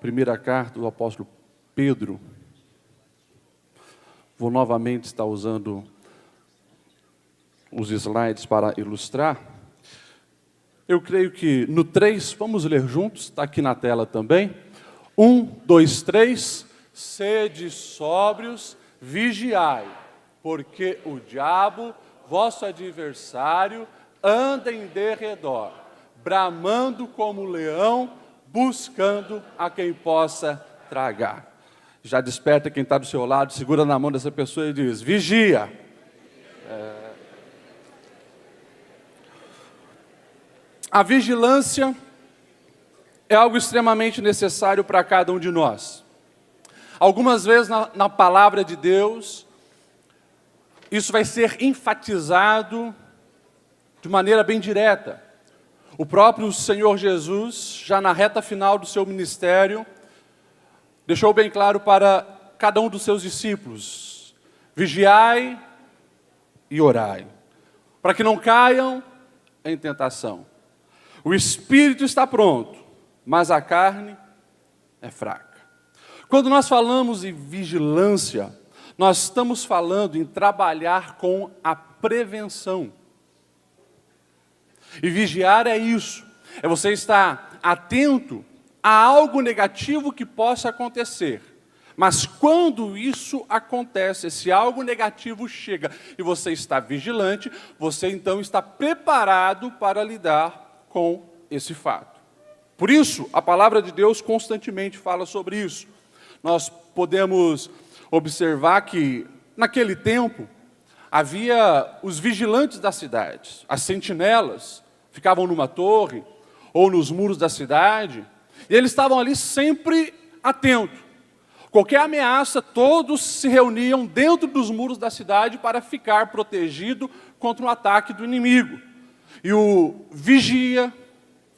Primeira carta do apóstolo Pedro. Vou novamente estar usando os slides para ilustrar. Eu creio que no 3, vamos ler juntos, está aqui na tela também. 1, 2, 3. Sede sóbrios, vigiai, porque o diabo, vosso adversário, anda em derredor, bramando como leão, buscando a quem possa tragar. Já desperta quem está do seu lado, segura na mão dessa pessoa e diz: vigia. A vigilância é algo extremamente necessário para cada um de nós. Algumas vezes na palavra de Deus, isso vai ser enfatizado de maneira bem direta. O próprio Senhor Jesus, já na reta final do seu ministério, deixou bem claro para cada um dos seus discípulos: vigiai e orai, para que não caiam em tentação. O espírito está pronto, mas a carne é fraca. Quando nós falamos em vigilância, nós estamos falando em trabalhar com a prevenção. E vigiar é isso, é você estar atento a algo negativo que possa acontecer. Mas quando isso acontece, se algo negativo chega e você está vigilante, você então está preparado para lidar com esse fato. Por isso, a palavra de Deus constantemente fala sobre isso. Nós podemos observar que, naquele tempo, havia os vigilantes das cidades, as sentinelas, ficavam numa torre ou nos muros da cidade, e eles estavam ali sempre atentos. Qualquer ameaça, todos se reuniam dentro dos muros da cidade para ficar protegido contra um ataque do inimigo. E o vigia,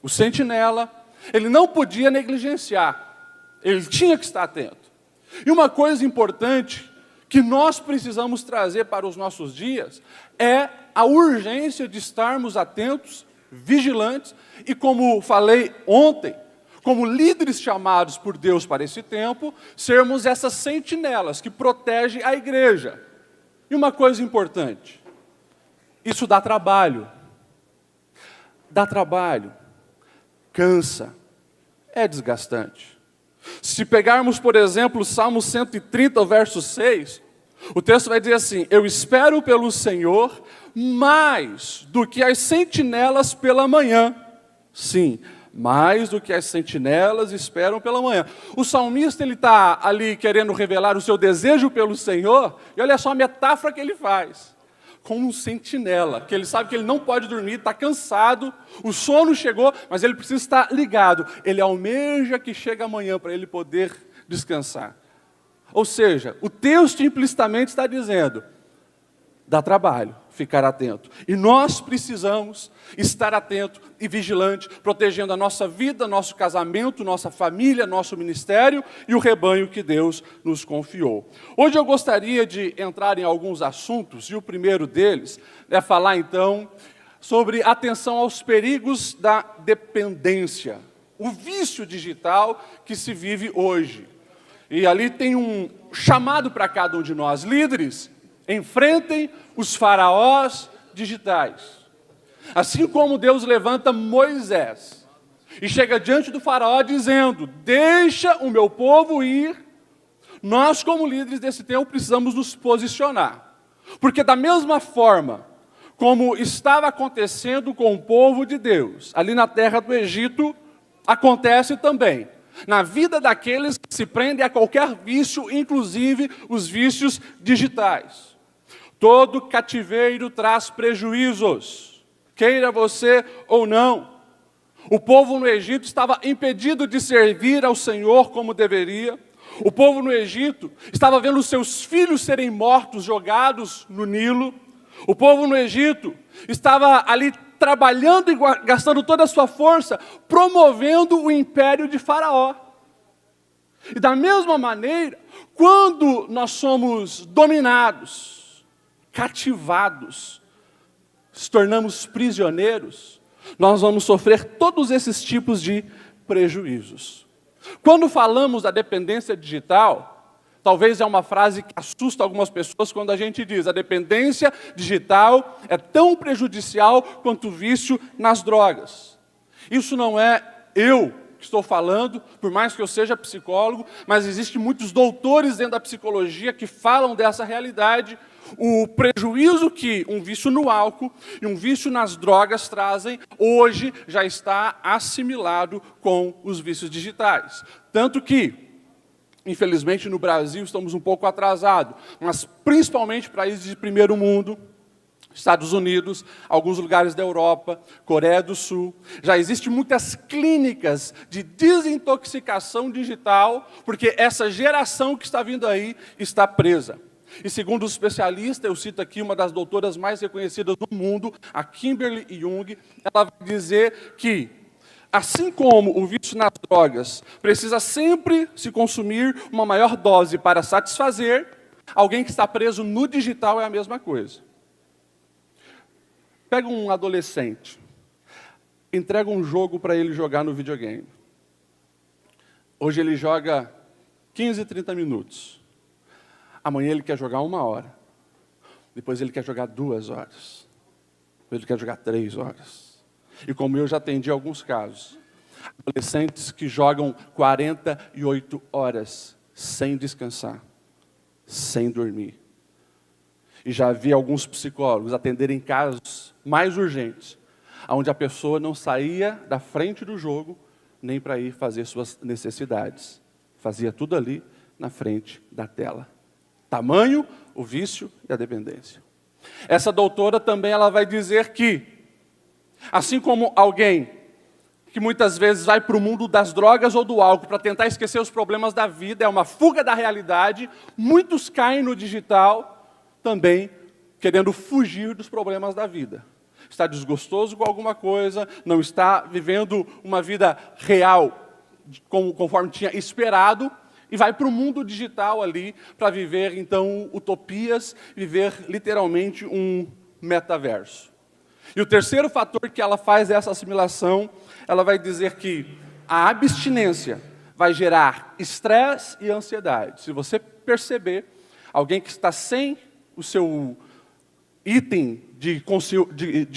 o sentinela, ele não podia negligenciar, ele tinha que estar atento. E uma coisa importante que nós precisamos trazer para os nossos dias é a urgência de estarmos atentos, vigilantes, e como falei ontem, como líderes chamados por Deus para esse tempo, sermos essas sentinelas que protegem a igreja. E uma coisa importante, isso dá trabalho. Dá trabalho, cansa, é desgastante. Se pegarmos, por exemplo, o Salmo 130, verso 6, o texto vai dizer assim: eu espero pelo Senhor mais do que as sentinelas pela manhã. Sim, mais do que as sentinelas esperam pela manhã. O salmista, ele está ali querendo revelar o seu desejo pelo Senhor, e olha só a metáfora que ele faz. Como um sentinela, que ele sabe que ele não pode dormir, está cansado, o sono chegou, mas ele precisa estar ligado. Ele almeja que chegue amanhã para ele poder descansar. Ou seja, o texto implicitamente está dizendo: dá trabalho ficar atento. E nós precisamos estar atento e vigilante, protegendo a nossa vida, nosso casamento, nossa família, nosso ministério e o rebanho que Deus nos confiou. Hoje eu gostaria de entrar em alguns assuntos, e o primeiro deles é falar então sobre atenção aos perigos da dependência, o vício digital que se vive hoje. E ali tem um chamado para cada um de nós, líderes: enfrentem os faraós digitais. Assim como Deus levanta Moisés e chega diante do faraó dizendo: deixa o meu povo ir, nós como líderes desse tempo precisamos nos posicionar. Porque da mesma forma como estava acontecendo com o povo de Deus, ali na terra do Egito, acontece também na vida daqueles que se prendem a qualquer vício, inclusive os vícios digitais. Todo cativeiro traz prejuízos, queira você ou não. O povo no Egito estava impedido de servir ao Senhor como deveria. O povo no Egito estava vendo os seus filhos serem mortos, jogados no Nilo. O povo no Egito estava ali trabalhando e gastando toda a sua força, promovendo o império de Faraó. E da mesma maneira, quando nós somos dominados, cativados, se tornamos prisioneiros, nós vamos sofrer todos esses tipos de prejuízos. Quando falamos da dependência digital, talvez é uma frase que assusta algumas pessoas quando a gente diz: a dependência digital é tão prejudicial quanto o vício nas drogas. Isso não é eu que estou falando, por mais que eu seja psicólogo, mas existem muitos doutores dentro da psicologia que falam dessa realidade. O prejuízo que um vício no álcool e um vício nas drogas trazem, hoje já está assimilado com os vícios digitais. Tanto que, infelizmente, no Brasil estamos um pouco atrasados, mas principalmente países de primeiro mundo, Estados Unidos, alguns lugares da Europa, Coreia do Sul, já existem muitas clínicas de desintoxicação digital, porque essa geração que está vindo aí está presa. E segundo os especialistas, eu cito aqui uma das doutoras mais reconhecidas do mundo, a Kimberly Jung, ela vai dizer que, assim como o vício nas drogas precisa sempre se consumir uma maior dose para satisfazer, alguém que está preso no digital é a mesma coisa. Pega um adolescente, entrega um jogo para ele jogar no videogame. Hoje ele joga 15, 30 minutos. Amanhã ele quer jogar 1 hora. Depois ele quer jogar 2 horas. Depois ele quer jogar 3 horas. E como eu já atendi alguns casos, adolescentes que jogam 48 horas sem descansar, sem dormir. E já vi alguns psicólogos atenderem casos mais urgentes, onde a pessoa não saía da frente do jogo nem para ir fazer suas necessidades. Fazia tudo ali na frente da tela. Tamanho, o vício e a dependência. Essa doutora também ela vai dizer que, assim como alguém que muitas vezes vai para o mundo das drogas ou do álcool para tentar esquecer os problemas da vida, é uma fuga da realidade, muitos caem no digital também querendo fugir dos problemas da vida. Está desgostoso com alguma coisa, não está vivendo uma vida real conforme tinha esperado, e vai para o mundo digital ali para viver, então, utopias, viver literalmente um metaverso. E o terceiro fator que ela faz essa assimilação, ela vai dizer que a abstinência vai gerar estresse e ansiedade. Se você perceber, alguém que está sem o seu item de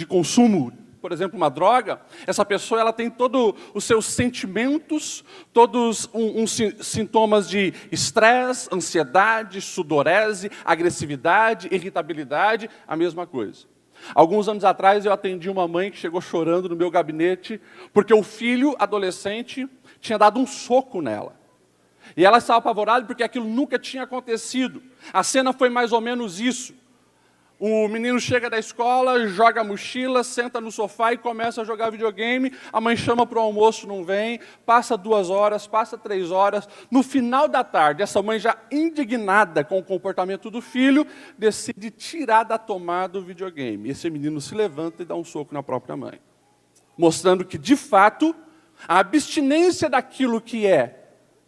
consumo, por exemplo, uma droga, essa pessoa ela tem todos os seus sentimentos, todos uns sintomas de estresse, ansiedade, sudorese, agressividade, irritabilidade, a mesma coisa. Alguns anos atrás eu atendi uma mãe que chegou chorando no meu gabinete, porque o filho adolescente tinha dado um soco nela. E ela estava apavorada porque aquilo nunca tinha acontecido. A cena foi mais ou menos isso. O menino chega da escola, joga a mochila, senta no sofá e começa a jogar videogame. A mãe chama para o almoço, não vem. Passa 2 horas, passa 3 horas. No final da tarde, essa mãe já indignada com o comportamento do filho, decide tirar da tomada o videogame. Esse menino se levanta e dá um soco na própria mãe. Mostrando que, de fato, a abstinência daquilo que é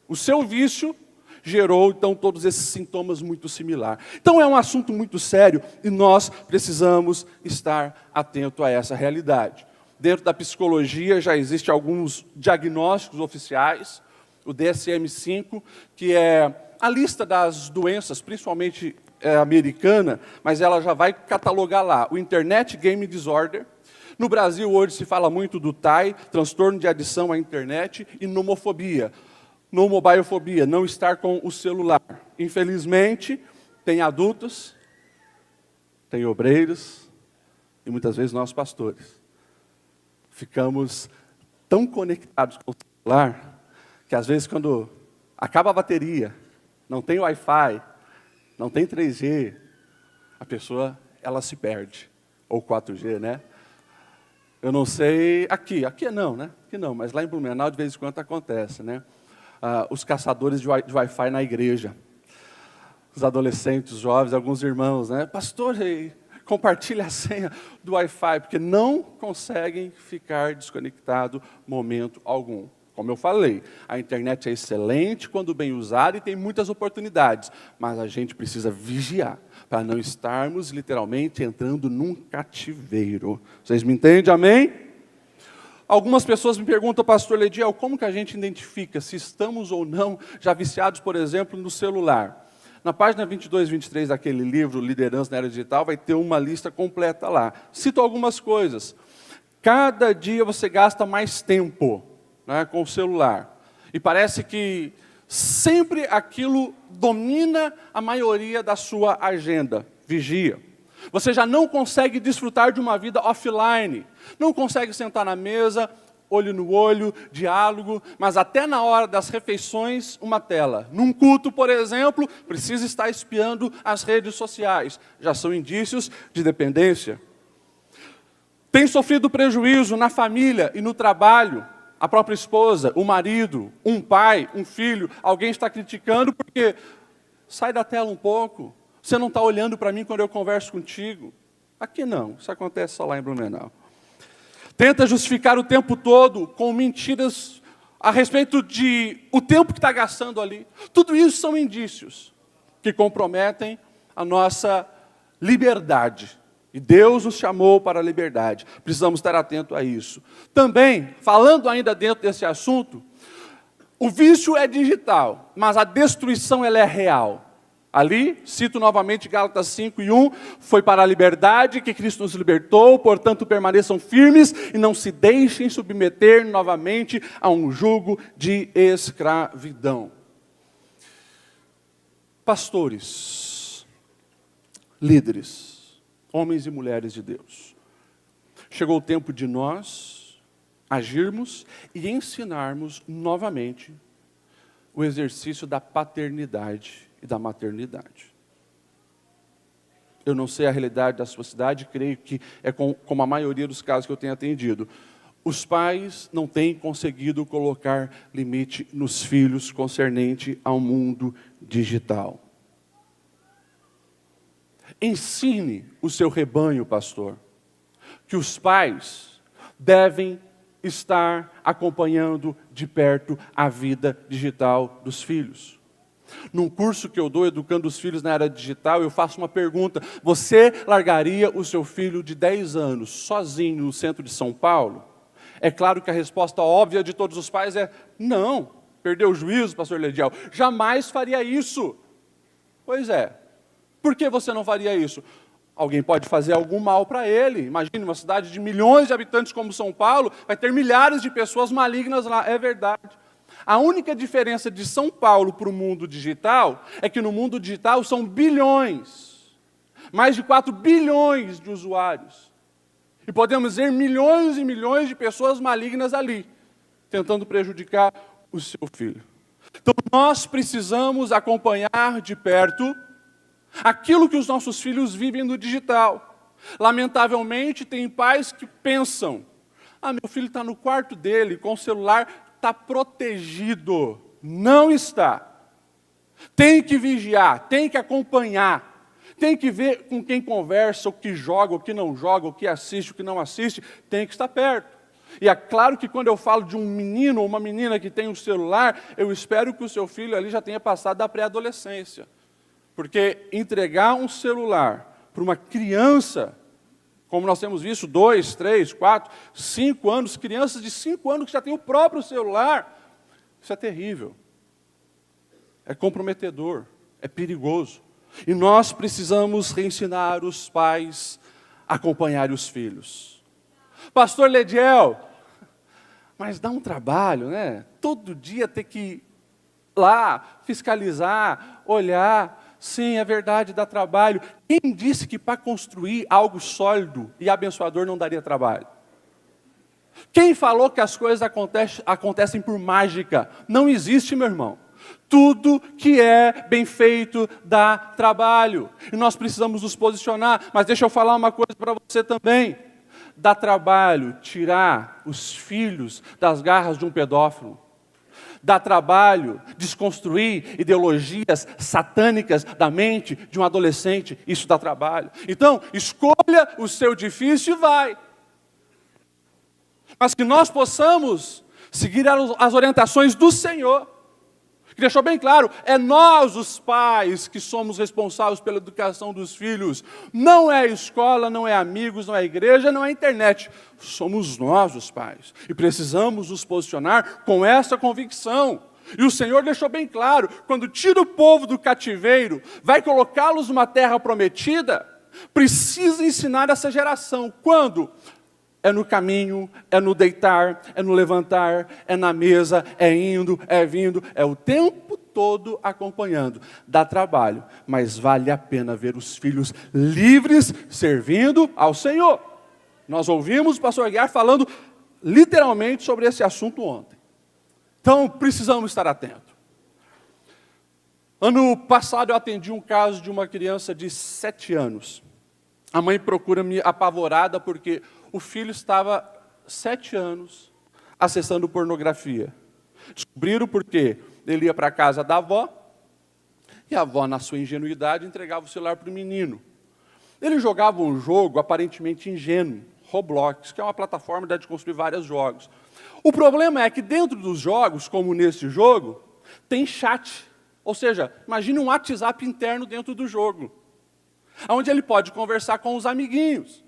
o seu vício gerou, então, todos esses sintomas muito similares. Então, é um assunto muito sério e nós precisamos estar atentos a essa realidade. Dentro da psicologia já existem alguns diagnósticos oficiais, o DSM-5, que é a lista das doenças, principalmente americana, mas ela já vai catalogar lá o Internet Game Disorder. No Brasil, hoje, se fala muito do TAI, transtorno de adição à internet, e nomofobia. Nomobiofobia, não estar com o celular. Infelizmente, tem adultos, tem obreiros, e muitas vezes nós pastores. Ficamos tão conectados com o celular, que às vezes quando acaba a bateria, não tem Wi-Fi, não tem 3G, a pessoa ela se perde. Ou 4G, né? Eu não sei, aqui não, né? Aqui não, mas lá em Blumenau de vez em quando acontece, né? Os caçadores de Wi-Fi na igreja. Os adolescentes, os jovens, alguns irmãos, né? Pastor, compartilha a senha do Wi-Fi, porque não conseguem ficar desconectados momento algum. Como eu falei, a internet é excelente quando bem usada e tem muitas oportunidades, mas a gente precisa vigiar para não estarmos literalmente entrando num cativeiro. Vocês me entendem? Amém? Algumas pessoas me perguntam, pastor Lediel, como que a gente identifica se estamos ou não já viciados, por exemplo, no celular? Na página 22 e 23 daquele livro, Liderança na Era Digital, vai ter uma lista completa lá. Cito algumas coisas. Cada dia você gasta mais tempo, né, com o celular. E parece que sempre aquilo domina a maioria da sua agenda. Vigia. Você já não consegue desfrutar de uma vida offline. Não consegue sentar na mesa, olho no olho, diálogo, mas até na hora das refeições, uma tela. Num culto, por exemplo, precisa estar espiando as redes sociais. Já são indícios de dependência. Tem sofrido prejuízo na família e no trabalho. A própria esposa, o marido, um pai, um filho, alguém está criticando porque sai da tela um pouco. Você não está olhando para mim quando eu converso contigo. Aqui não, isso acontece só lá em Blumenau. Tenta justificar o tempo todo com mentiras a respeito de o tempo que está gastando ali. Tudo isso são indícios que comprometem a nossa liberdade. E Deus nos chamou para a liberdade. Precisamos estar atentos a isso. Também, falando ainda dentro desse assunto, o vício é digital, mas a destruição ela é real. Ali, cito novamente Gálatas 5:1, foi para a liberdade que Cristo nos libertou, portanto permaneçam firmes e não se deixem submeter novamente a um jugo de escravidão. Pastores, líderes, homens e mulheres de Deus, chegou o tempo de nós agirmos e ensinarmos novamente o exercício da paternidade e da maternidade. Eu não sei a realidade da sua cidade, creio que é como a maioria dos casos que eu tenho atendido. Os pais não têm conseguido colocar limite nos filhos concernente ao mundo digital. Ensine o seu rebanho, pastor, que os pais devem estar acompanhando de perto a vida digital dos filhos. Num curso que eu dou, educando os filhos na era digital, eu faço uma pergunta: você largaria o seu filho de 10 anos sozinho no centro de São Paulo? É claro que a resposta óbvia de todos os pais é não. Perdeu o juízo, pastor Lediel. Jamais faria isso. Pois é. Por que você não faria isso? Alguém pode fazer algum mal para ele. Imagine uma cidade de milhões de habitantes como São Paulo, vai ter milhares de pessoas malignas lá. É verdade. A única diferença de São Paulo para o mundo digital é que no mundo digital são bilhões, mais de 4 bilhões de usuários. E podemos ver milhões e milhões de pessoas malignas ali, tentando prejudicar o seu filho. Então nós precisamos acompanhar de perto aquilo que os nossos filhos vivem no digital. Lamentavelmente tem pais que pensam, meu filho está no quarto dele com o celular, está protegido. Não está. Tem que vigiar, tem que acompanhar, tem que ver com quem conversa, o que joga, o que não joga, o que assiste, o que não assiste, tem que estar perto. E é claro que quando eu falo de um menino ou uma menina que tem um celular, eu espero que o seu filho ali já tenha passado da pré-adolescência. Porque entregar um celular para uma criança, como nós temos visto, 2, 3, 4, 5 anos, crianças de 5 anos que já têm o próprio celular, isso é terrível. É comprometedor, é perigoso. E nós precisamos reensinar os pais a acompanhar os filhos. Pastor Lediel, mas dá um trabalho, né? Todo dia ter que ir lá, fiscalizar, olhar. Sim, é verdade, dá trabalho. Quem disse que para construir algo sólido e abençoador não daria trabalho? Quem falou que as coisas acontecem por mágica? Não existe, meu irmão. Tudo que é bem feito dá trabalho. E nós precisamos nos posicionar. Mas deixa eu falar uma coisa para você também. Dá trabalho tirar os filhos das garras de um pedófilo. Dá trabalho desconstruir ideologias satânicas da mente de um adolescente. Isso dá trabalho. Então, escolha o seu difícil e vai. Mas que nós possamos seguir as orientações do Senhor. que deixou bem claro, é nós os pais que somos responsáveis pela educação dos filhos. Não é a escola, não é amigos, não é a igreja, não é a internet. Somos nós os pais. E precisamos nos posicionar com essa convicção. E o Senhor deixou bem claro, quando tira o povo do cativeiro, vai colocá-los numa terra prometida, precisa ensinar essa geração. Quando? É no caminho, é no deitar, é no levantar, é na mesa, é indo, é vindo, é o tempo todo acompanhando. Dá trabalho, mas vale a pena ver os filhos livres servindo ao Senhor. Nós ouvimos o pastor Guiar falando literalmente sobre esse assunto ontem. Então, precisamos estar atentos. Ano passado eu atendi um caso de uma criança de 7 anos. A mãe procura-me apavorada porque o filho estava 7 anos acessando pornografia. Descobriram porque ele ia para a casa da avó, e a avó, na sua ingenuidade, entregava o celular para o menino. Ele jogava um jogo aparentemente ingênuo, Roblox, que é uma plataforma de construir vários jogos. O problema é que dentro dos jogos, como nesse jogo, tem chat. Ou seja, imagine um WhatsApp interno dentro do jogo, onde ele pode conversar com os amiguinhos.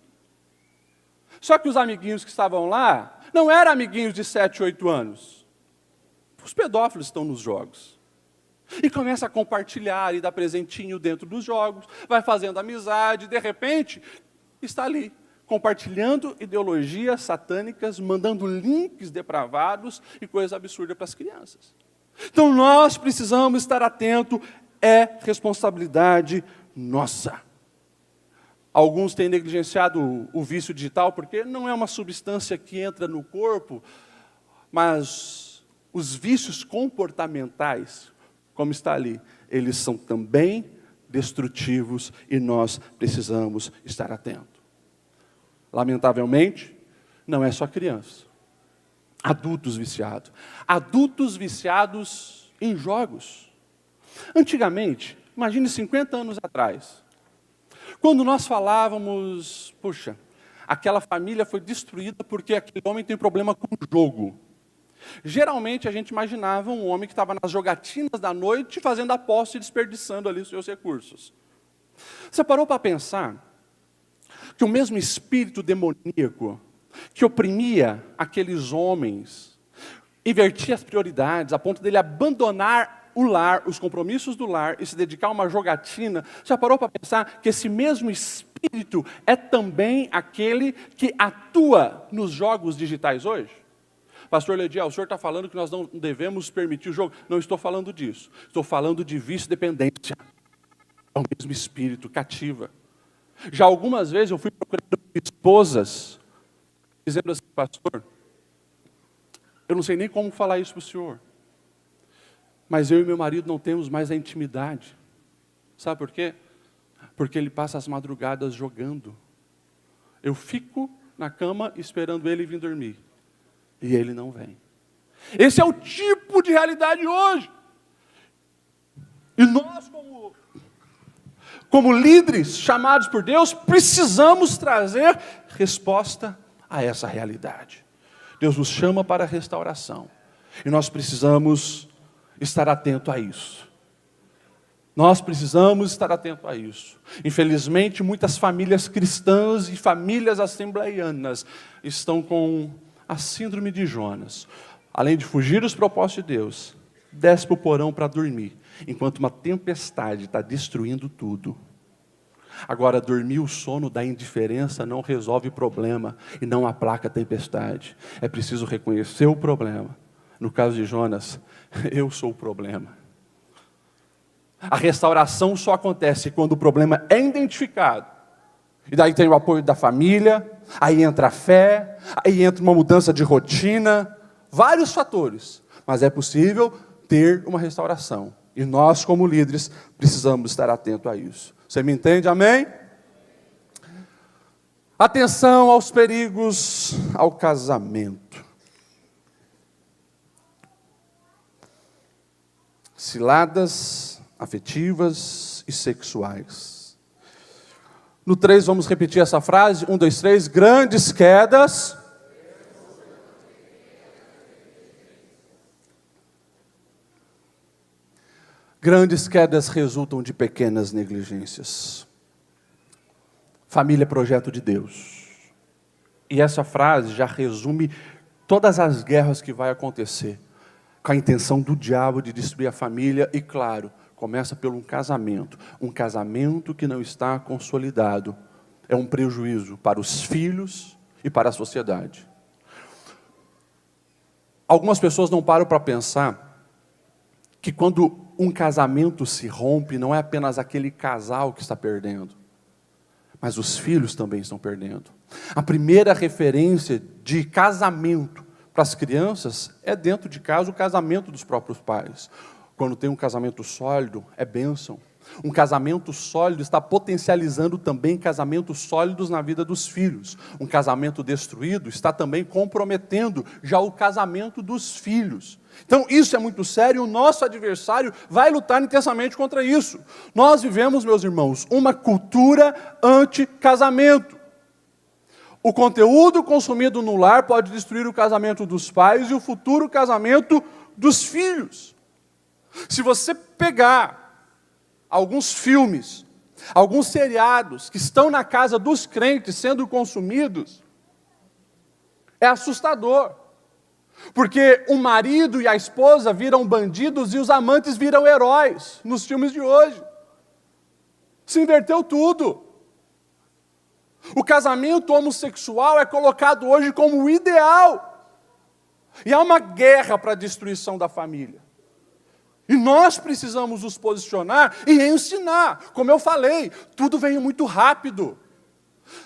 Só que os amiguinhos que estavam lá não eram amiguinhos de 7, 8 anos. Os pedófilos estão nos jogos. E começa a compartilhar e dar presentinho dentro dos jogos, vai fazendo amizade, de repente, está ali, compartilhando ideologias satânicas, mandando links depravados e coisas absurdas para as crianças. Então nós precisamos estar atentos, é responsabilidade nossa. Alguns têm negligenciado o vício digital, porque não é uma substância que entra no corpo, mas os vícios comportamentais, como está ali, eles são também destrutivos e nós precisamos estar atentos. Lamentavelmente, não é só criança. Adultos viciados. Adultos viciados em jogos. Antigamente, imagine 50 anos atrás, quando nós falávamos, puxa, aquela família foi destruída porque aquele homem tem problema com o jogo. Geralmente a gente imaginava um homem que estava nas jogatinas da noite, fazendo aposta e desperdiçando ali os seus recursos. Você parou para pensar que o mesmo espírito demoníaco que oprimia aqueles homens, invertia as prioridades, a ponto dele abandonar o lar, os compromissos do lar, e se dedicar a uma jogatina, já parou para pensar que esse mesmo espírito é também aquele que atua nos jogos digitais hoje? Pastor Lediel, o senhor está falando que nós não devemos permitir o jogo. Não estou falando disso. Estou falando de vício-dependência. É o mesmo espírito, cativa. Já algumas vezes eu fui procurando esposas, dizendo assim, pastor, eu não sei nem como falar isso para o senhor, mas eu e meu marido não temos mais a intimidade. Sabe por quê? Porque ele passa as madrugadas jogando. Eu fico na cama esperando ele vir dormir. E ele não vem. Esse é o tipo de realidade hoje. E nós, como líderes chamados por Deus, precisamos trazer resposta a essa realidade. Deus nos chama para a restauração. E nós precisamos estar atento a isso. Nós precisamos estar atento a isso. Infelizmente, muitas famílias cristãs e famílias assembleianas estão com a síndrome de Jonas. Além de fugir dos propósitos de Deus, desce para o porão para dormir, enquanto uma tempestade está destruindo tudo. Agora, dormir o sono da indiferença não resolve o problema e não aplaca a tempestade. É preciso reconhecer o problema. No caso de Jonas, eu sou o problema. A restauração só acontece quando o problema é identificado. E daí tem o apoio da família, aí entra a fé, aí entra uma mudança de rotina, vários fatores. Mas é possível ter uma restauração. E nós, como líderes, precisamos estar atentos a isso. Você me entende? Amém? Atenção aos perigos ao casamento. Ciladas afetivas e sexuais. No 3, vamos repetir essa frase. 1, 2, 3. Grandes quedas. Grandes quedas resultam de pequenas negligências. Família é projeto de Deus. E essa frase já resume todas as guerras que vai acontecer, com a intenção do diabo de destruir a família. E claro, começa por um casamento que não está consolidado. É um prejuízo para os filhos e para a sociedade. Algumas pessoas não param para pensar que quando um casamento se rompe, não é apenas aquele casal que está perdendo, mas os filhos também estão perdendo. A primeira referência de casamento para as crianças é dentro de casa o casamento dos próprios pais. Quando tem um casamento sólido, é bênção. Um casamento sólido está potencializando também casamentos sólidos na vida dos filhos. Um casamento destruído está também comprometendo já o casamento dos filhos. Então isso é muito sério e o nosso adversário vai lutar intensamente contra isso. Nós vivemos, meus irmãos, uma cultura anti-casamento. O conteúdo consumido no lar pode destruir o casamento dos pais e o futuro casamento dos filhos. Se você pegar alguns filmes, alguns seriados que estão na casa dos crentes sendo consumidos, é assustador. Porque o marido e a esposa viram bandidos e os amantes viram heróis nos filmes de hoje. Se inverteu tudo. O casamento homossexual é colocado hoje como o ideal. E há uma guerra para a destruição da família. E nós precisamos nos posicionar e ensinar. Como eu falei, tudo veio muito rápido.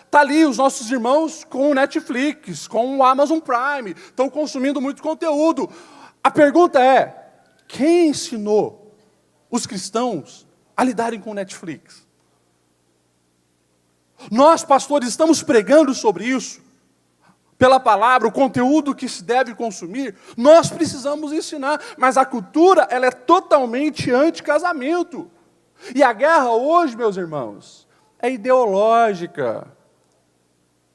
Está ali os nossos irmãos com o Netflix, com o Amazon Prime, estão consumindo muito conteúdo. A pergunta é, quem ensinou os cristãos a lidarem com o Netflix? Nós, pastores, estamos pregando sobre isso, pela palavra, o conteúdo que se deve consumir, nós precisamos ensinar, mas a cultura, ela é totalmente anti-casamento. E a guerra hoje, meus irmãos, é ideológica.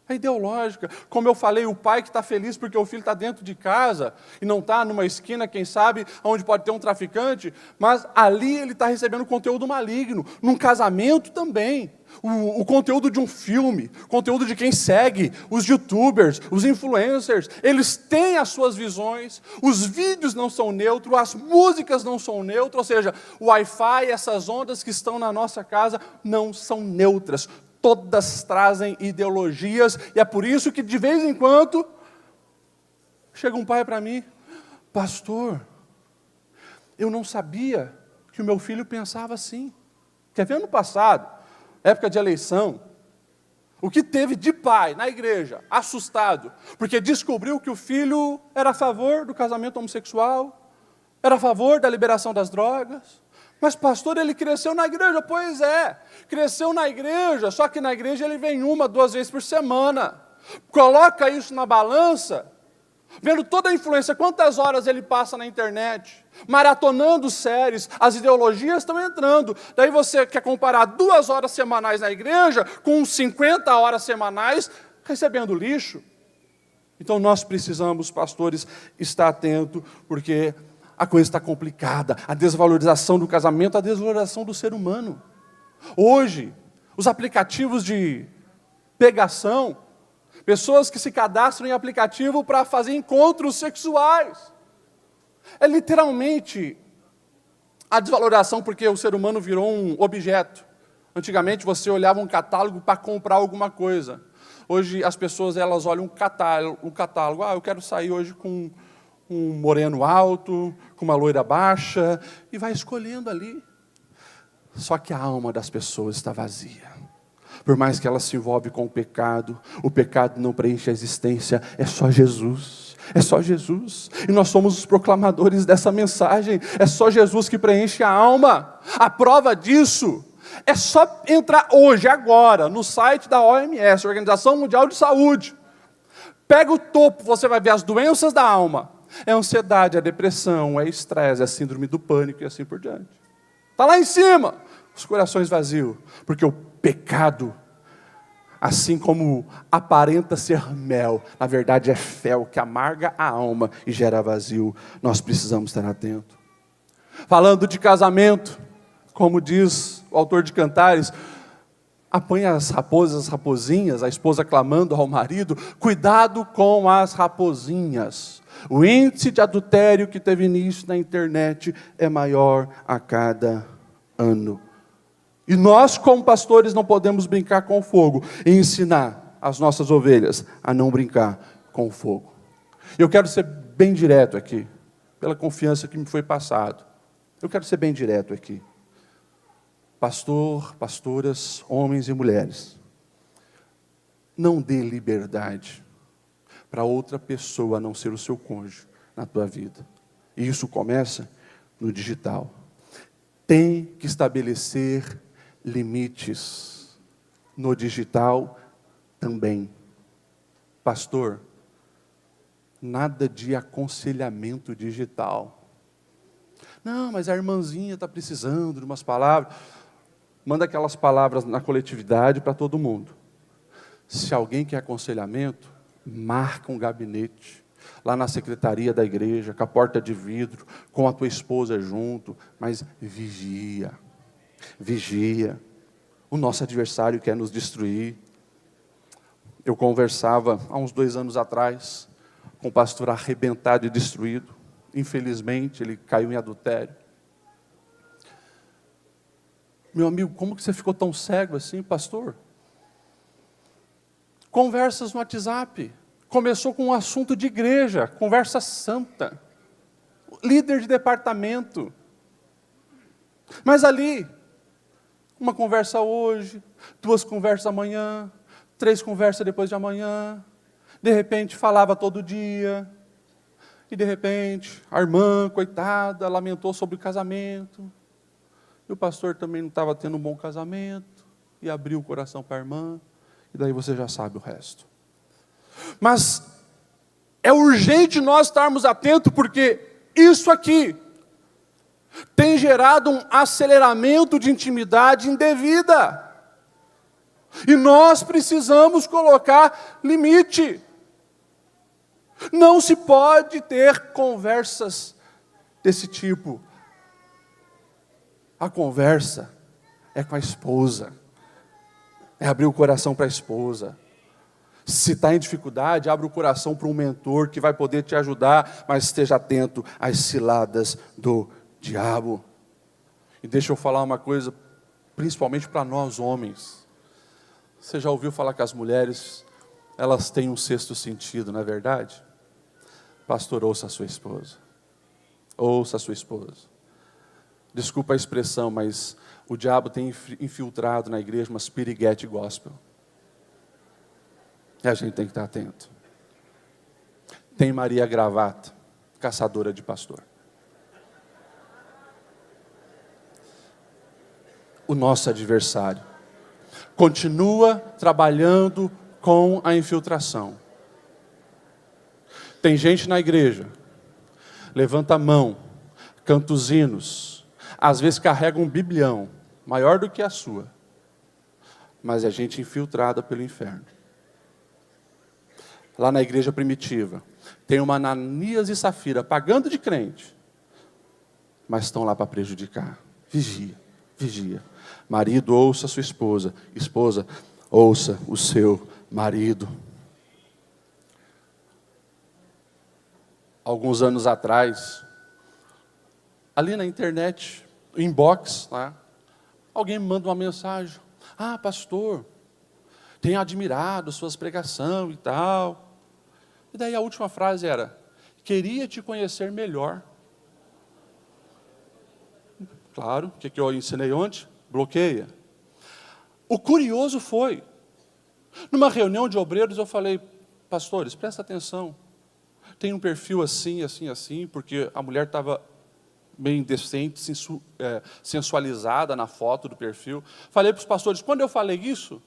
É ideológica. Como eu falei, o pai que está feliz porque o filho está dentro de casa e não está numa esquina, quem sabe, onde pode ter um traficante, mas ali ele está recebendo conteúdo maligno. Num casamento também. O conteúdo de um filme, o conteúdo de quem segue, os youtubers, os influencers, eles têm as suas visões, os vídeos não são neutros, as músicas não são neutras, ou seja, o Wi-Fi, essas ondas que estão na nossa casa não são neutras. Todas trazem ideologias, e é por isso que de vez em quando chega um pai para mim, pastor, eu não sabia que o meu filho pensava assim. Quer ver ano passado, época de eleição, o que teve de pai na igreja, assustado, porque descobriu que o filho era a favor do casamento homossexual, era a favor da liberação das drogas. Mas pastor, ele cresceu na igreja. Pois é, cresceu na igreja, só que na igreja ele vem 1, 2 vezes por semana. Coloca isso na balança, vendo toda a influência, quantas horas ele passa na internet, maratonando séries, as ideologias estão entrando. Daí você quer comparar 2 horas semanais na igreja com 50 horas semanais recebendo lixo. Então nós precisamos, pastores, estar atentos, porque a coisa está complicada, a desvalorização do casamento, a desvalorização do ser humano. Hoje, os aplicativos de pegação, pessoas que se cadastram em aplicativo para fazer encontros sexuais. É literalmente a desvalorização, porque o ser humano virou um objeto. Antigamente você olhava um catálogo para comprar alguma coisa. Hoje as pessoas elas olham um catálogo. Eu quero sair hoje com um moreno alto, com uma loira baixa, e vai escolhendo ali. Só que a alma das pessoas está vazia. Por mais que ela se envolve com o pecado não preenche a existência, é só Jesus. É só Jesus. E nós somos os proclamadores dessa mensagem. É só Jesus que preenche a alma. A prova disso é só entrar hoje, agora, no site da OMS, Organização Mundial de Saúde. Pega o topo, você vai ver as doenças da alma. É a ansiedade, a depressão, é estresse, é a síndrome do pânico e assim por diante. Está lá em cima, os corações vazios, porque o pecado, assim como aparenta ser mel, na verdade é fel, que amarga a alma e gera vazio. Nós precisamos estar atentos. Falando de casamento, como diz o autor de Cantares, apanha as raposas, as raposinhas, a esposa clamando ao marido, cuidado com as raposinhas. O índice de adultério que teve início na internet é maior a cada ano. E nós, como pastores, não podemos brincar com o fogo e ensinar as nossas ovelhas a não brincar com o fogo. Eu quero ser bem direto aqui, pela confiança que me foi passado. Eu quero ser bem direto aqui. Pastor, pastoras, homens e mulheres, não dê liberdade para outra pessoa a não ser o seu cônjuge na tua vida. E isso começa no digital. Tem que estabelecer limites no digital também. Pastor, nada de aconselhamento digital. Não, mas a irmãzinha está precisando de umas palavras. Manda aquelas palavras na coletividade para todo mundo. Se alguém quer aconselhamento, marca um gabinete lá na secretaria da igreja, com a porta de vidro, com a tua esposa junto, mas vigia. Vigia. O nosso adversário quer nos destruir. Eu conversava há uns 2 anos atrás com um pastor arrebentado e destruído. Infelizmente, ele caiu em adultério. Meu amigo, como que você ficou tão cego assim, pastor? Conversas no WhatsApp. Começou com um assunto de igreja, conversa santa. Líder de departamento. Mas ali, uma conversa hoje, 2 conversas amanhã, 3 conversas depois de amanhã. De repente, falava todo dia. E de repente, a irmã, coitada, lamentou sobre o casamento. E o pastor também não estava tendo um bom casamento. E abriu o coração para a irmã. E daí você já sabe o resto. Mas é urgente nós estarmos atentos, porque isso aqui tem gerado um aceleramento de intimidade indevida. E nós precisamos colocar limite. Não se pode ter conversas desse tipo. A conversa é com a esposa. É abrir o coração para a esposa. Se está em dificuldade, abre o coração para um mentor que vai poder te ajudar, mas esteja atento às ciladas do diabo. E deixa eu falar uma coisa, principalmente para nós homens. Você já ouviu falar que as mulheres, elas têm um 6º sentido, não é verdade? Pastor, ouça a sua esposa. Ouça a sua esposa. Desculpa a expressão, mas o diabo tem infiltrado na igreja umas piriguete gospel. E a gente tem que estar atento. Tem Maria Gravata, caçadora de pastor. O nosso adversário continua trabalhando com a infiltração. Tem gente na igreja, levanta a mão, canta os hinos, às vezes carrega um biblião, maior do que a sua, mas é gente infiltrada pelo inferno. Lá na igreja primitiva, tem uma Ananias e Safira pagando de crente, mas estão lá para prejudicar. Vigia, vigia. Marido, ouça a sua esposa. Esposa, ouça o seu marido. Alguns anos atrás, ali na internet, inbox, né, alguém me manda uma mensagem. Ah, pastor, tenho admirado suas pregações e tal. E daí a última frase era, queria te conhecer melhor. Claro, o que eu ensinei ontem? Bloqueia. O curioso foi, numa reunião de obreiros eu falei, pastores, presta atenção. Tem um perfil assim, assim, assim, porque a mulher estava bem indecente, sensualizada na foto do perfil. Falei para os pastores, quando eu falei isso,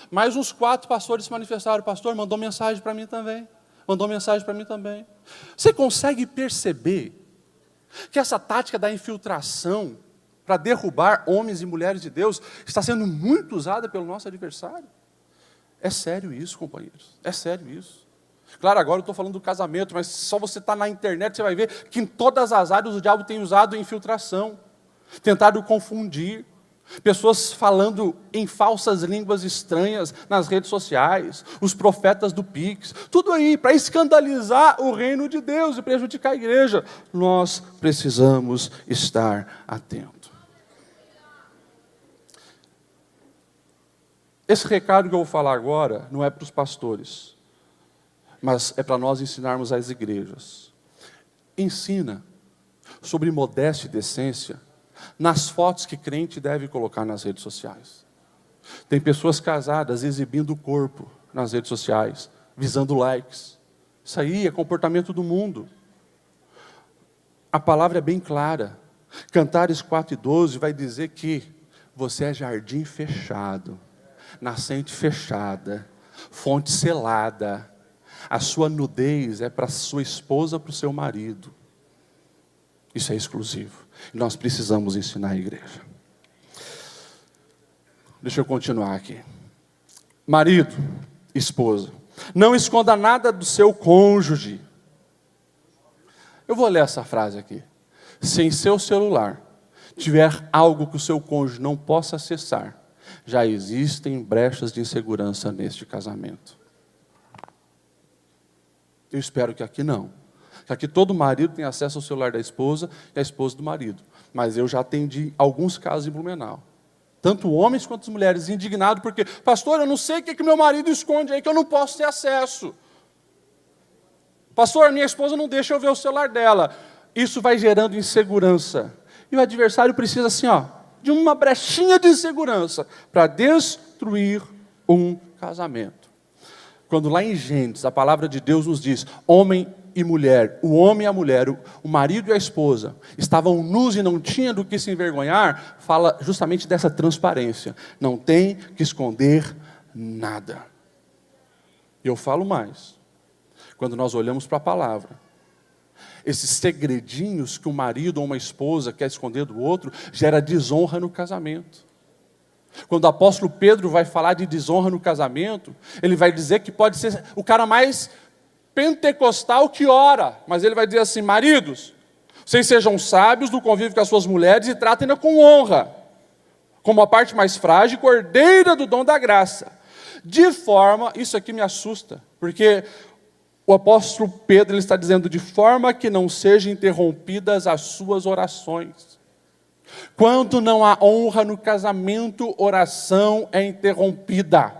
mais uns 4 pastores se manifestaram. Pastor, mandou mensagem para mim também. Mandou mensagem para mim também. Você consegue perceber que essa tática da infiltração para derrubar homens e mulheres de Deus está sendo muito usada pelo nosso adversário? É sério isso, companheiros. É sério isso. Claro, agora eu estou falando do casamento, mas só você está na internet, você vai ver que em todas as áreas o diabo tem usado infiltração, tentado confundir. Pessoas falando em falsas línguas estranhas nas redes sociais, os profetas do Pix, tudo aí para escandalizar o reino de Deus e prejudicar a igreja. Nós precisamos estar atentos. Esse recado que eu vou falar agora não é para os pastores, mas é para nós ensinarmos às igrejas. Ensina sobre modéstia e decência nas fotos que crente deve colocar nas redes sociais. Tem pessoas casadas exibindo o corpo nas redes sociais, visando likes. Isso aí é comportamento do mundo. A palavra é bem clara. Cantares 4:12 vai dizer que você é jardim fechado, nascente fechada, fonte selada. A sua nudez é para sua esposa, para o seu marido. Isso é exclusivo. E nós precisamos ensinar a igreja. Deixa eu continuar aqui. Marido, esposa, não esconda nada do seu cônjuge. Eu vou ler essa frase aqui. Se em seu celular tiver algo que o seu cônjuge não possa acessar, já existem brechas de insegurança neste casamento. Eu espero que aqui não. Que aqui todo marido tem acesso ao celular da esposa e a esposa do marido. Mas eu já atendi alguns casos em Blumenau. Tanto homens quanto mulheres indignados porque, pastor, eu não sei o que meu marido esconde aí que eu não posso ter acesso. Pastor, minha esposa não deixa eu ver o celular dela. Isso vai gerando insegurança. E o adversário precisa assim, de uma brechinha de insegurança para destruir um casamento. Quando lá em Gênesis, a palavra de Deus nos diz, homem e mulher, o homem e a mulher, o marido e a esposa, estavam nus e não tinham do que se envergonhar, fala justamente dessa transparência. Não tem que esconder nada. E eu falo mais. Quando nós olhamos para a palavra, esses segredinhos que um marido ou uma esposa quer esconder do outro, gera desonra no casamento. Quando o apóstolo Pedro vai falar de desonra no casamento, ele vai dizer que pode ser o cara mais pentecostal que ora, mas ele vai dizer assim, maridos, vocês sejam sábios no convívio com as suas mulheres e tratem-na com honra, como a parte mais frágil, cordeira do dom da graça. De forma, isso aqui me assusta, porque o apóstolo Pedro ele está dizendo, de forma que não sejam interrompidas as suas orações. Quando não há honra no casamento, oração é interrompida.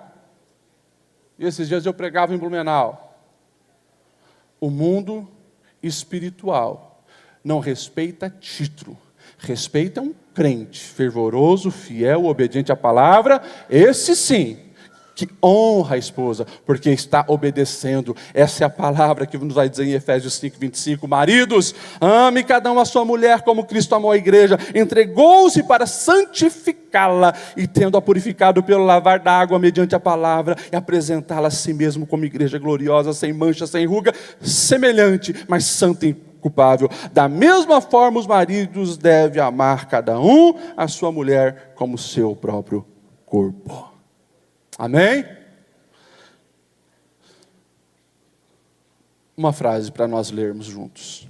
E esses dias eu pregava em Blumenau. O mundo espiritual não respeita título, respeita um crente fervoroso, fiel, obediente à palavra, esse sim, que honra a esposa, porque está obedecendo. Essa é a palavra que nos vai dizer em Efésios 5:25, maridos, ame cada um a sua mulher como Cristo amou a igreja, entregou-se para santificá-la, e tendo-a purificado pelo lavar da água mediante a palavra, e apresentá-la a si mesmo como igreja gloriosa, sem mancha, sem ruga, semelhante, mas santa e culpável. Da mesma forma os maridos devem amar cada um a sua mulher como seu próprio corpo. Amém? Uma frase para nós lermos juntos.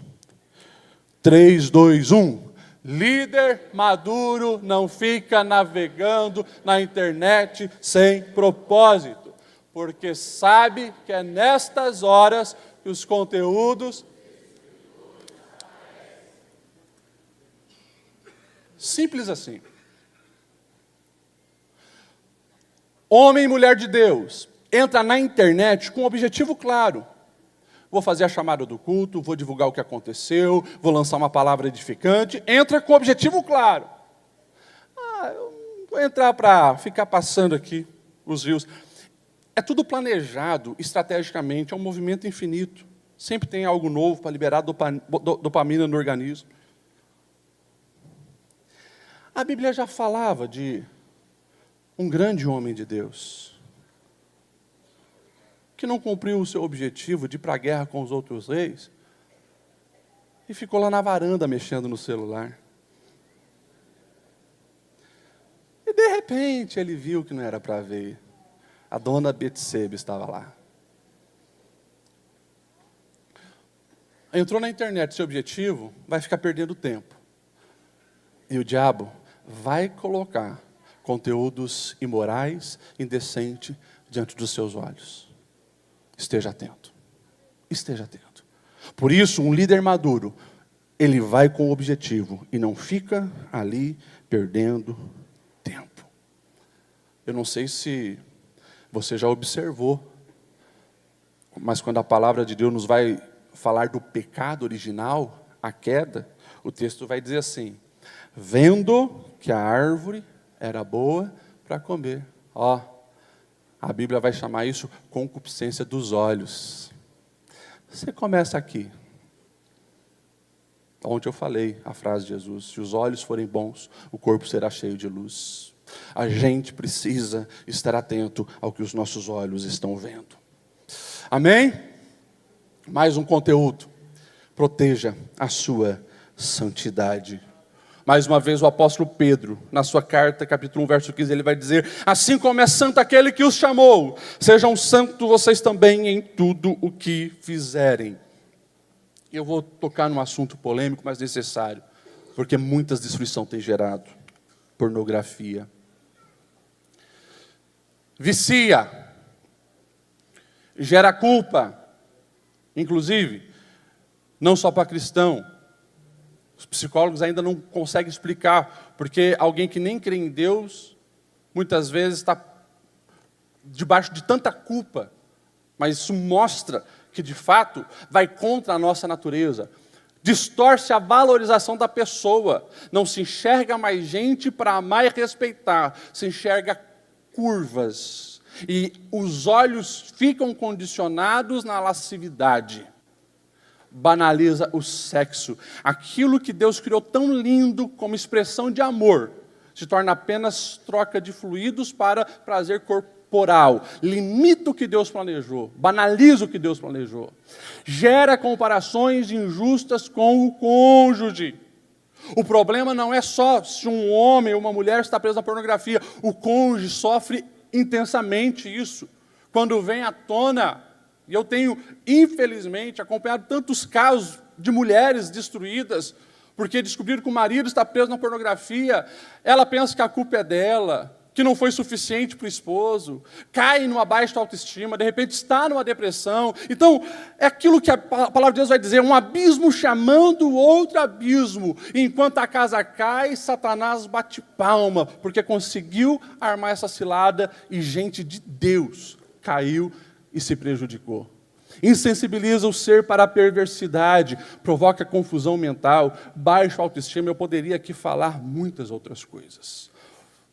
3, 2, 1. Líder maduro não fica navegando na internet sem propósito, porque sabe que é nestas horas que os conteúdos... Simples assim. Homem e mulher de Deus, entra na internet com um objetivo claro. Vou fazer a chamada do culto, vou divulgar o que aconteceu, vou lançar uma palavra edificante. Entra com um objetivo claro. Eu vou entrar para ficar passando aqui os rios. É tudo planejado estrategicamente, é um movimento infinito. Sempre tem algo novo para liberar dopamina no organismo. A Bíblia já falava de um grande homem de Deus, que não cumpriu o seu objetivo de ir para a guerra com os outros reis, e ficou lá na varanda mexendo no celular. E de repente ele viu que não era para ver. A dona Betsebe estava lá. Entrou na internet seu objetivo, vai ficar perdendo tempo. E o diabo vai colocar conteúdos imorais, indecentes, diante dos seus olhos. Esteja atento. Esteja atento. Por isso, um líder maduro, ele vai com o objetivo e não fica ali perdendo tempo. Eu não sei se você já observou, mas quando a palavra de Deus nos vai falar do pecado original, a queda, o texto vai dizer assim: vendo que a árvore era boa para comer. A Bíblia vai chamar isso concupiscência dos olhos. Você começa aqui, onde eu falei a frase de Jesus: se os olhos forem bons, o corpo será cheio de luz. A gente precisa estar atento ao que os nossos olhos estão vendo. Amém? Mais um conteúdo. Proteja a sua santidade. Mais uma vez o apóstolo Pedro, na sua carta, capítulo 1, verso 15, ele vai dizer: assim como é santo aquele que os chamou, sejam santos vocês também em tudo o que fizerem. Eu vou tocar num assunto polêmico, mas necessário, porque muitas destruições tem gerado. Pornografia. Vicia. Gera culpa. Inclusive, não só para cristão. Os psicólogos ainda não conseguem explicar, porque alguém que nem crê em Deus, muitas vezes está debaixo de tanta culpa, mas isso mostra que, de fato, vai contra a nossa natureza. Distorce a valorização da pessoa. Não se enxerga mais gente para amar e respeitar, se enxerga curvas. E os olhos ficam condicionados na lascividade. Banaliza o sexo. Aquilo que Deus criou tão lindo como expressão de amor, se torna apenas troca de fluidos para prazer corporal. Limita o que Deus planejou. Banaliza o que Deus planejou. Gera comparações injustas com o cônjuge. O problema não é só se um homem ou uma mulher está preso na pornografia. O cônjuge sofre intensamente isso. Quando vem à tona. E eu tenho, infelizmente, acompanhado tantos casos de mulheres destruídas, porque descobriram que o marido está preso na pornografia, ela pensa que a culpa é dela, que não foi suficiente para o esposo, cai numa baixa autoestima, de repente está numa depressão. Então, é aquilo que a palavra de Deus vai dizer, um abismo chamando outro abismo. E enquanto a casa cai, Satanás bate palma, porque conseguiu armar essa cilada e gente de Deus caiu e se prejudicou. Insensibiliza o ser para a perversidade, provoca confusão mental, baixa autoestima. Eu poderia aqui falar muitas outras coisas.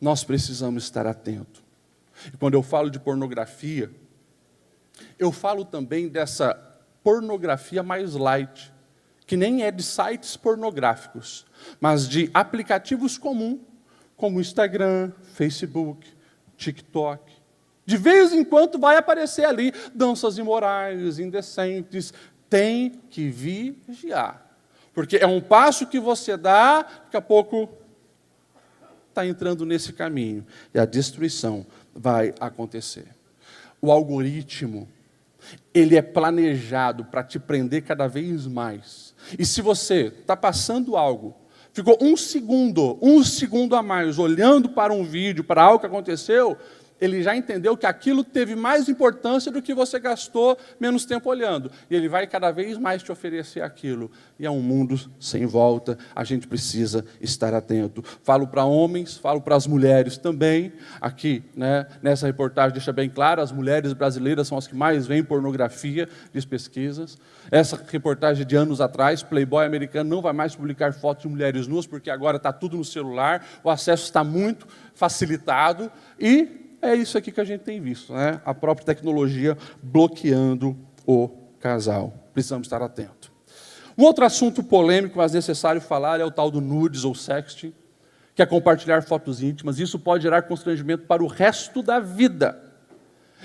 Nós precisamos estar atentos. E quando eu falo de pornografia, eu falo também dessa pornografia mais light, que nem é de sites pornográficos, mas de aplicativos comuns, como Instagram, Facebook, TikTok. De vez em quando vai aparecer ali danças imorais, indecentes. Tem que vigiar. Porque é um passo que você dá, daqui a pouco está entrando nesse caminho. E a destruição vai acontecer. O algoritmo, ele é planejado para te prender cada vez mais. E se você está passando algo, ficou um segundo a mais, olhando para um vídeo, para algo que aconteceu, ele já entendeu que aquilo teve mais importância do que você gastou menos tempo olhando. E ele vai cada vez mais te oferecer aquilo. E é um mundo sem volta, a gente precisa estar atento. Falo para homens, falo para as mulheres também. Aqui, nessa reportagem deixa bem claro, as mulheres brasileiras são as que mais veem pornografia, diz pesquisas. Essa reportagem de anos atrás, Playboy americano não vai mais publicar fotos de mulheres nuas, porque agora está tudo no celular, o acesso está muito facilitado e é isso aqui que a gente tem visto, a própria tecnologia bloqueando o casal. Precisamos estar atentos. Um outro assunto polêmico, mas necessário falar, é o tal do nudes ou sexting, que é compartilhar fotos íntimas. Isso pode gerar constrangimento para o resto da vida.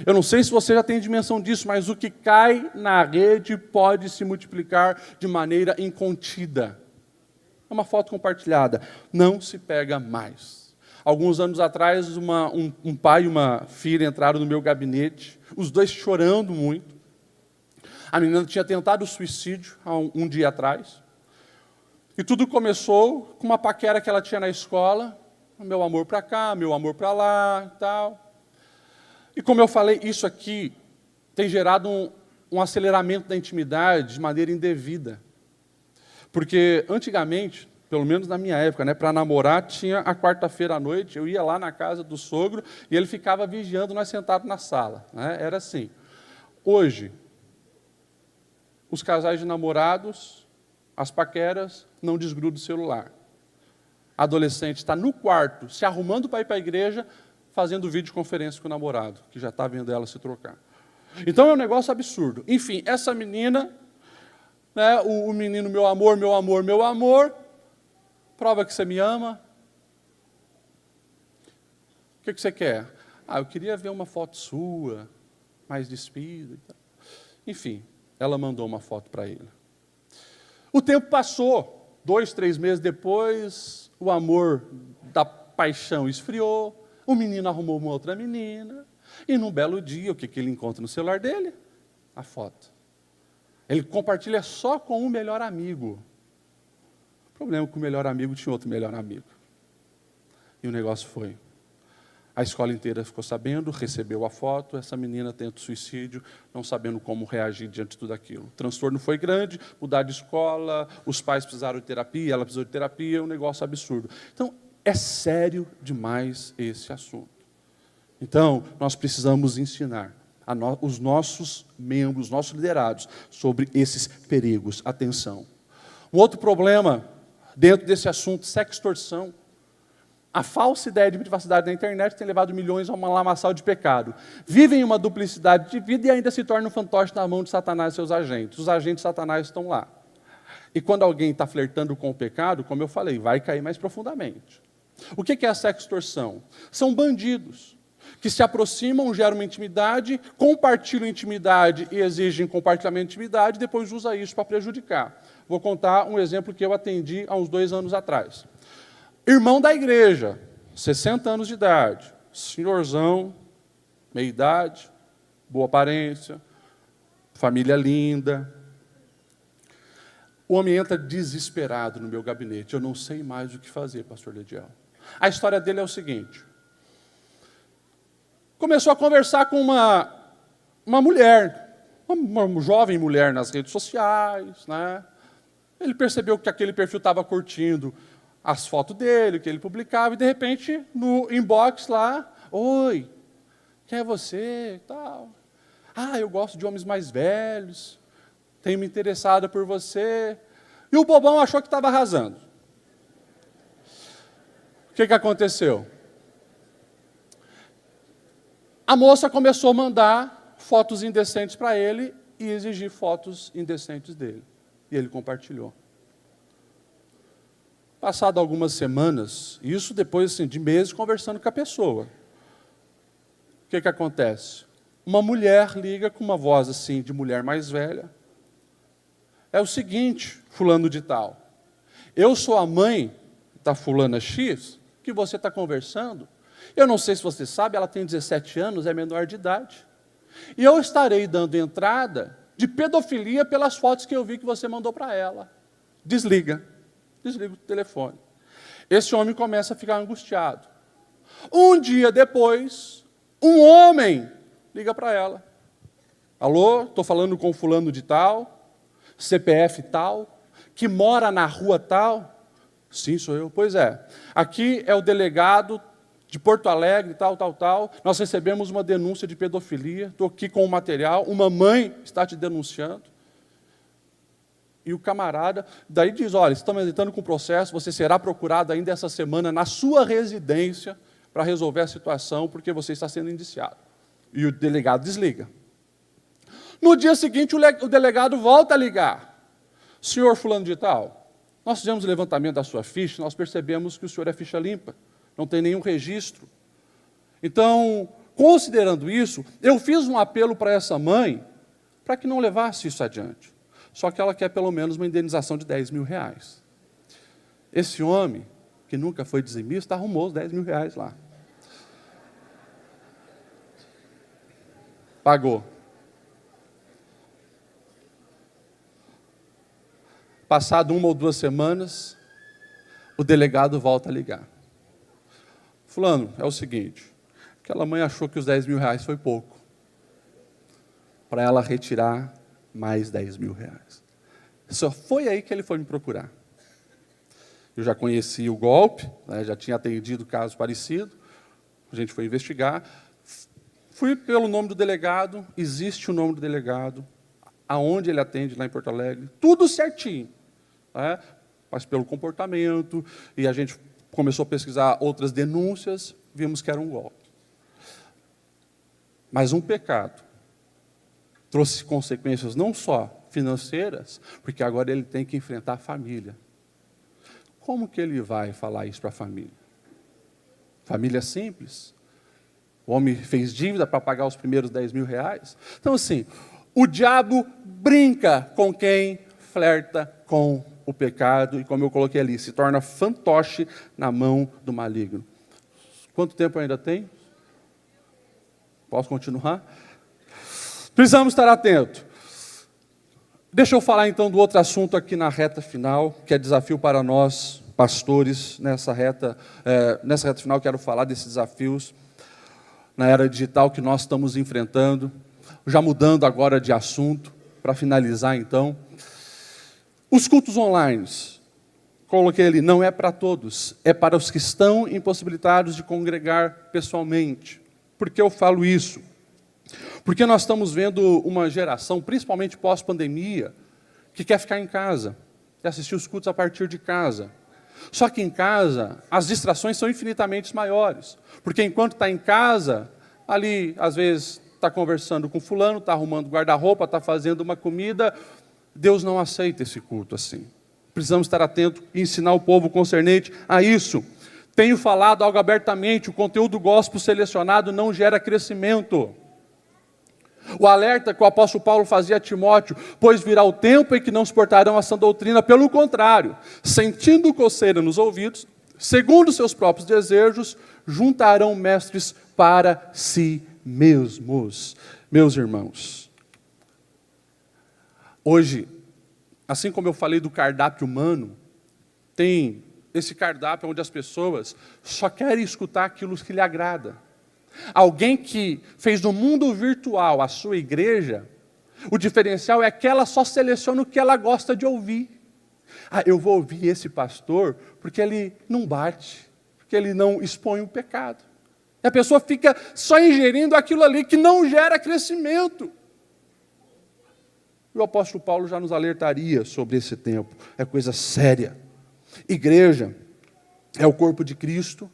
Eu não sei se você já tem dimensão disso, mas o que cai na rede pode se multiplicar de maneira incontida. É uma foto compartilhada. Não se pega mais. Alguns anos atrás, um pai e uma filha entraram no meu gabinete, os dois chorando muito. A menina tinha tentado suicídio há um dia atrás. E tudo começou com uma paquera que ela tinha na escola. Meu amor para cá, meu amor para lá e tal. E como eu falei, isso aqui tem gerado um aceleramento da intimidade de maneira indevida. Porque antigamente, pelo menos na minha época, para namorar, tinha a quarta-feira à noite, eu ia lá na casa do sogro e ele ficava vigiando nós sentados na sala. Era assim. Hoje, os casais de namorados, as paqueras, não desgrudam o celular. A adolescente está no quarto, se arrumando para ir para a igreja, fazendo videoconferência com o namorado, que já está vendo ela se trocar. Então é um negócio absurdo. Enfim, essa menina, o menino, meu amor, meu amor, meu amor, prova que você me ama. O que você quer? Eu queria ver uma foto sua, mais despida. Enfim, ela mandou uma foto para ele. O tempo passou, 2, 3 meses depois, o amor da paixão esfriou, o menino arrumou uma outra menina, e num belo dia, o que ele encontra no celular dele? A foto. Ele compartilha só com o melhor amigo. O problema é que o melhor amigo tinha outro melhor amigo. E o negócio foi. A escola inteira ficou sabendo, recebeu a foto, essa menina tenta suicídio, não sabendo como reagir diante de tudo aquilo. O transtorno foi grande, mudar de escola, os pais precisaram de terapia, ela precisou de terapia, um negócio absurdo. Então, é sério demais esse assunto. Então, nós precisamos ensinar os nossos membros, os nossos liderados, sobre esses perigos. Atenção. Um outro problema, dentro desse assunto, sextorção. A falsa ideia de privacidade na internet tem levado milhões a uma lamaçal de pecado. Vivem uma duplicidade de vida e ainda se tornam um fantoche na mão de Satanás e seus agentes. Os agentes de Satanás estão lá. E quando alguém está flertando com o pecado, como eu falei, vai cair mais profundamente. O que é a sextorção? São bandidos que se aproximam, geram uma intimidade, compartilham intimidade e exigem compartilhamento de intimidade, e depois usa isso para prejudicar. Vou contar um exemplo que eu atendi há uns 2 anos atrás. Irmão da igreja, 60 anos de idade, senhorzão, meia-idade, boa aparência, família linda. O homem entra desesperado no meu gabinete. Eu não sei mais o que fazer, pastor Lediel. A história dele é o seguinte. Começou a conversar com uma mulher, uma jovem mulher nas redes sociais. Ele percebeu que aquele perfil estava curtindo as fotos dele, que ele publicava, e de repente, no inbox lá, oi, quem é você? Tal. Eu gosto de homens mais velhos, tenho me interessado por você. E o bobão achou que estava arrasando. O que aconteceu? A moça começou a mandar fotos indecentes para ele e exigir fotos indecentes dele. E ele compartilhou. Passado algumas semanas, isso depois de meses conversando com a pessoa. O que acontece? Uma mulher liga com uma voz assim, de mulher mais velha. É o seguinte, fulano de tal. Eu sou a mãe da fulana X, que você está conversando. Eu não sei se você sabe, ela tem 17 anos, é menor de idade. E eu estarei dando entrada de pedofilia pelas fotos que eu vi que você mandou para ela. Desliga o telefone. Esse homem começa a ficar angustiado. Um dia depois, um homem liga para ela. Alô, estou falando com fulano de tal, CPF tal, que mora na rua tal. Sim, sou eu. Pois é. Aqui é o delegado de Porto Alegre, tal. Nós recebemos uma denúncia de pedofilia, estou aqui com o material, uma mãe está te denunciando. E o camarada, daí diz, olha, estamos entrando com o processo, você será procurado ainda essa semana na sua residência para resolver a situação, porque você está sendo indiciado. E o delegado desliga. No dia seguinte, o delegado volta a ligar. Senhor fulano de tal, nós fizemos o levantamento da sua ficha, nós percebemos que o senhor é ficha limpa, não tem nenhum registro. Então, considerando isso, eu fiz um apelo para essa mãe para que não levasse isso adiante. Só que ela quer pelo menos uma indenização de R$10.000. Esse homem, que nunca foi dizimista, arrumou os R$10.000 lá. Pagou. Passado 1 ou 2 semanas, o delegado volta a ligar. Fulano, é o seguinte, aquela mãe achou que os 10 mil reais foi pouco, para ela retirar mais 10 mil reais. Só foi aí que ele foi me procurar. Eu já conhecia o golpe, né, já tinha atendido caso parecido, a gente foi investigar, fui pelo nome do delegado, existe o nome do delegado, aonde ele atende lá em Porto Alegre, tudo certinho, né, mas pelo comportamento, e a gente começou a pesquisar outras denúncias, vimos que era um golpe. Mas um pecado trouxe consequências não só financeiras, porque agora ele tem que enfrentar a família. Como que ele vai falar isso para a família? Família simples? O homem fez dívida para pagar os primeiros 10 mil reais? Então, assim, o diabo brinca com quem flerta com o pecado, e como eu coloquei ali, se torna fantoche na mão do maligno. Quanto tempo ainda tem? Posso continuar? Precisamos estar atentos. Deixa eu falar então do outro assunto aqui na reta final, que é desafio para nós, pastores, nessa reta final quero falar desses desafios na era digital que nós estamos enfrentando. Já mudando agora de assunto, para finalizar então. Os cultos online, coloquei ali, não é para todos, é para os que estão impossibilitados de congregar pessoalmente. Por que eu falo isso? Porque nós estamos vendo uma geração, principalmente pós-pandemia, que quer ficar em casa, quer assistir os cultos a partir de casa. Só que em casa, as distrações são infinitamente maiores. Porque enquanto está em casa, ali, às vezes, está conversando com fulano, está arrumando guarda-roupa, está fazendo uma comida. Deus não aceita esse culto assim. Precisamos estar atentos e ensinar o povo concernente a isso. Tenho falado algo abertamente, o conteúdo gospel selecionado não gera crescimento. O alerta que o apóstolo Paulo fazia a Timóteo, pois virá o tempo em que não suportarão a sã doutrina, pelo contrário, sentindo coceira nos ouvidos, segundo seus próprios desejos, juntarão mestres para si mesmos. Meus irmãos, hoje, assim como eu falei do cardápio humano, tem esse cardápio onde as pessoas só querem escutar aquilo que lhe agrada. Alguém que fez do mundo virtual a sua igreja, o diferencial é que ela só seleciona o que ela gosta de ouvir. Ah, eu vou ouvir esse pastor porque ele não bate, porque ele não expõe o pecado. E a pessoa fica só ingerindo aquilo ali que não gera crescimento. O apóstolo Paulo já nos alertaria sobre esse tempo. É coisa séria. Igreja é o corpo de Cristo.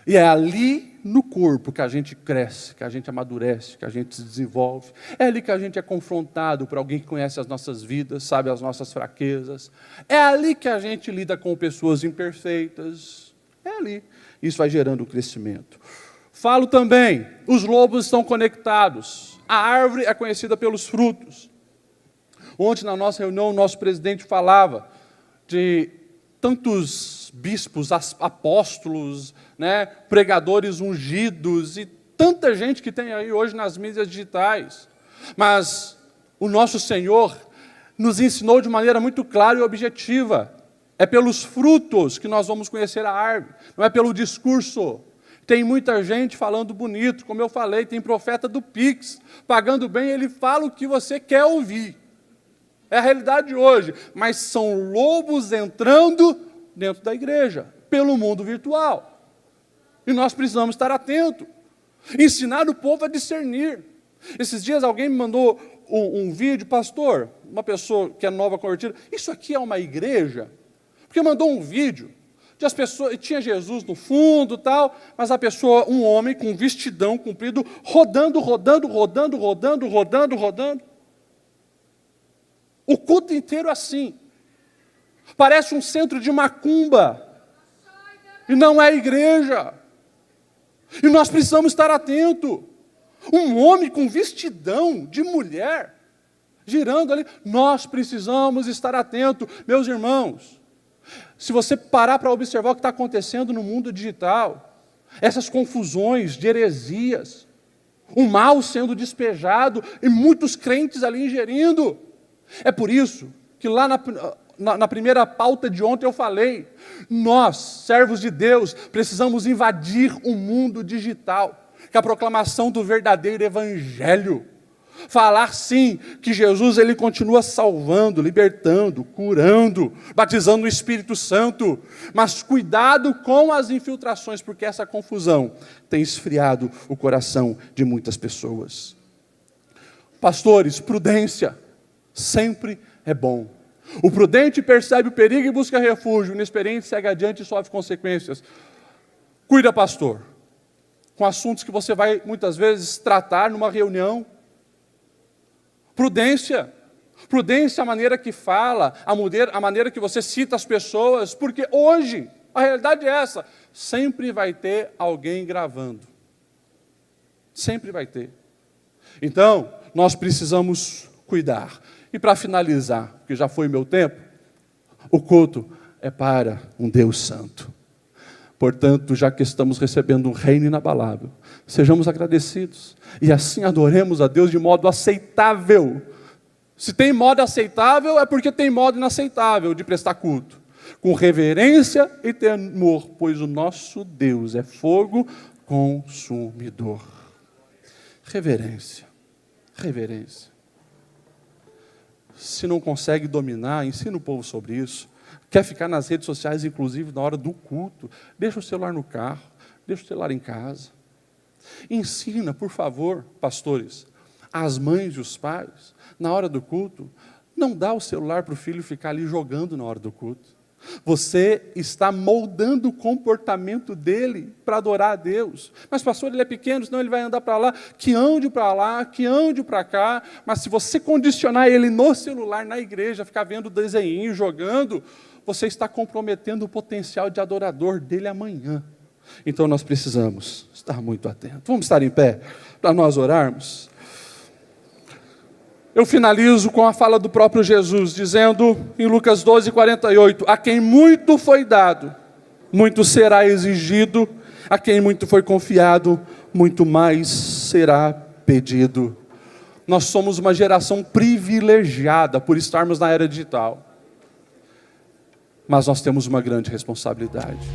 E é ali no corpo que a gente cresce, que a gente amadurece, que a gente se desenvolve. É ali que a gente é confrontado por alguém que conhece as nossas vidas, sabe as nossas fraquezas. É ali que a gente lida com pessoas imperfeitas. É ali. Isso vai gerando crescimento. Falo também, os lobos estão conectados. A árvore é conhecida pelos frutos. Ontem, na nossa reunião, o nosso presidente falava de tantos bispos, apóstolos, né, pregadores ungidos e tanta gente que tem aí hoje nas mídias digitais. Mas o nosso Senhor nos ensinou de maneira muito clara e objetiva. É pelos frutos que nós vamos conhecer a árvore, não é pelo discurso. Tem muita gente falando bonito, como eu falei, tem profeta do Pix, pagando bem, ele fala o que você quer ouvir. É a realidade de hoje, mas são lobos entrando dentro da igreja, pelo mundo virtual. E nós precisamos estar atentos, ensinar o povo a discernir. Esses dias alguém me mandou um vídeo, pastor, uma pessoa que é nova convertida, isso aqui é uma igreja? Porque mandou um vídeo, de as pessoas, tinha Jesus no fundo, tal, mas a pessoa, um homem com um vestidão comprido, rodando. O culto inteiro assim. Parece um centro de macumba. E não é igreja. E nós precisamos estar atentos. Um homem com vestidão de mulher, girando ali. Nós precisamos estar atentos. Meus irmãos, se você parar para observar o que está acontecendo no mundo digital, essas confusões de heresias, o mal sendo despejado e muitos crentes ali ingerindo. É por isso que lá na primeira pauta de ontem eu falei, nós, servos de Deus, precisamos invadir o mundo digital, com a proclamação do verdadeiro evangelho. Falar sim, que Jesus ele continua salvando, libertando, curando, batizando no Espírito Santo, mas cuidado com as infiltrações, porque essa confusão tem esfriado o coração de muitas pessoas. Pastores, prudência sempre é bom. O prudente percebe o perigo e busca refúgio, o inexperiente segue adiante e sofre consequências. Cuida, pastor, com assuntos que você vai muitas vezes tratar numa reunião. Prudência é a maneira que fala, a maneira que você cita as pessoas, porque hoje, a realidade é essa, sempre vai ter alguém gravando. Sempre vai ter. Então, nós precisamos cuidar. E para finalizar, porque já foi meu tempo, o culto é para um Deus santo. Portanto, já que estamos recebendo um reino inabalável, sejamos agradecidos e assim adoremos a Deus de modo aceitável. Se tem modo aceitável, é porque tem modo inaceitável de prestar culto. Com reverência e temor, pois o nosso Deus é fogo consumidor. Reverência. Se não consegue dominar, ensina o povo sobre isso. Quer ficar nas redes sociais, inclusive, na hora do culto, deixa o celular no carro, deixa o celular em casa. Ensina, por favor, pastores, as mães e os pais, na hora do culto, não dá o celular para o filho ficar ali jogando na hora do culto. Você está moldando o comportamento dele para adorar a Deus. Mas, pastor, ele é pequeno, senão ele vai andar para lá, que ande para cá. Mas se você condicionar ele no celular, na igreja, ficar vendo desenho, jogando, você está comprometendo o potencial de adorador dele amanhã. Então nós precisamos estar muito atentos. Vamos estar em pé para nós orarmos? Eu finalizo com a fala do próprio Jesus, dizendo em Lucas 12:48, a quem muito foi dado, muito será exigido, a quem muito foi confiado, muito mais será pedido. Nós somos uma geração privilegiada por estarmos na era digital, mas nós temos uma grande responsabilidade.